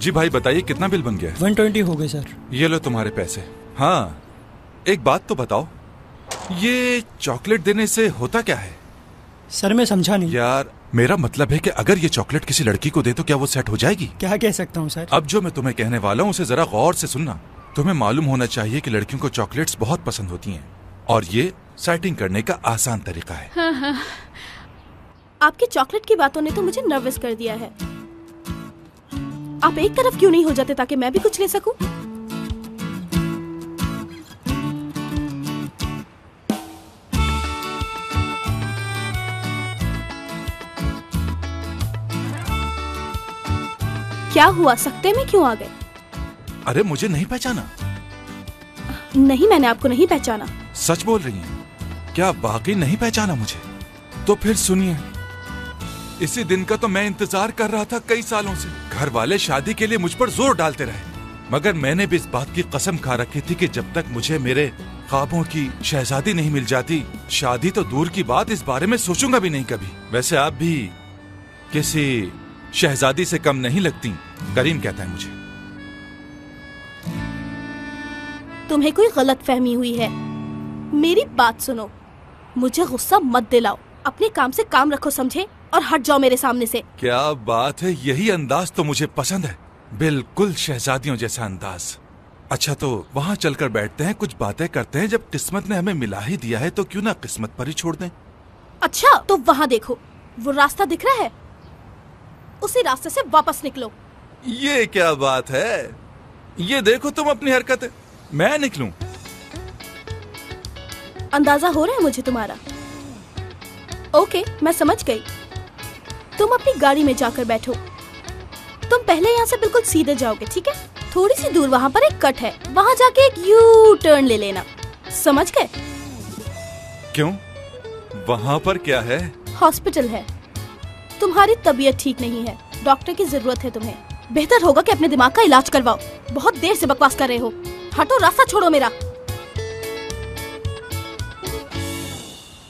जी भाई बताइए कितना बिल बन गया? 120 हो गए सर। ये लो तुम्हारे पैसे। हाँ एक बात तो बताओ, ये चॉकलेट देने से होता क्या है? सर मैं समझा नहीं। यार मेरा मतलब है कि अगर ये चॉकलेट किसी लड़की को दे तो क्या वो सेट हो जाएगी? क्या कह सकता हूँ सर? अब जो मैं तुम्हें कहने वाला हूँ उसे जरा गौर से सुनना। तुम्हें मालूम होना चाहिए कि लड़कियों को चॉकलेट्स बहुत पसंद होती हैं और ये सेटिंग करने का आसान तरीका है। हाँ हाँ। आपकी चॉकलेट की बातों ने तो मुझे नर्वस कर दिया है। आप एक तरफ क्यों नहीं हो जाते ताकि मैं भी कुछ ले सकूं? क्या हुआ, सकते में क्यों आ गए? अरे मुझे नहीं पहचाना? नहीं मैंने आपको नहीं पहचाना। सच बोल रही हैं? क्या वाकई नहीं पहचाना मुझे? तो फिर सुनिए, इसी दिन का तो मैं इंतजार कर रहा था कई सालों से। घर वाले शादी के लिए मुझ पर जोर डालते रहे, मगर मैंने भी इस बात की कसम खा रखी थी कि जब तक मुझे मेरे ख्वाबों की शहजादी नहीं मिल जाती, शादी तो दूर की बात, इस बारे में सोचूंगा भी नहीं कभी। वैसे आप भी किसी शहजादी से कम नहीं लगती, करीम कहता है मुझे। तुम्हें कोई गलत फहमी हुई है। मेरी बात सुनो, मुझे गुस्सा मत दिलाओ। अपने काम से काम रखो समझे, और हट जाओ मेरे सामने से। क्या बात है, यही अंदाज तो मुझे पसंद है, बिल्कुल शहजादियों जैसा अंदाज। अच्छा तो वहाँ चलकर बैठते हैं, कुछ बातें करते हैं। जब किस्मत ने हमें मिला ही दिया है तो क्यों ना किस्मत पर ही छोड़ दें। अच्छा तो वहाँ देखो, वो रास्ता दिख रहा है, उसी रास्ते से वापस निकलो। ये क्या बात है, ये देखो तुम अपनी हरकत। मैं निकलूं? अंदाजा हो रहा है मुझे तुम्हारा। ओके मैं समझ गई। तुम अपनी गाड़ी में जाकर बैठो। तुम पहले यहाँ से बिल्कुल सीधे जाओगे, ठीक है? थोड़ी सी दूर वहाँ पर एक कट है, वहाँ जाके एक यू टर्न ले लेना। समझ गए? क्यों, वहाँ पर क्या है? हॉस्पिटल है। तुम्हारी तबीयत ठीक नहीं है, डॉक्टर की जरूरत है तुम्हें। बेहतर होगा कि अपने दिमाग का इलाज करवाओ। बहुत देर से बकवास कर रहे हो। हटो, रास्ता छोड़ो मेरा।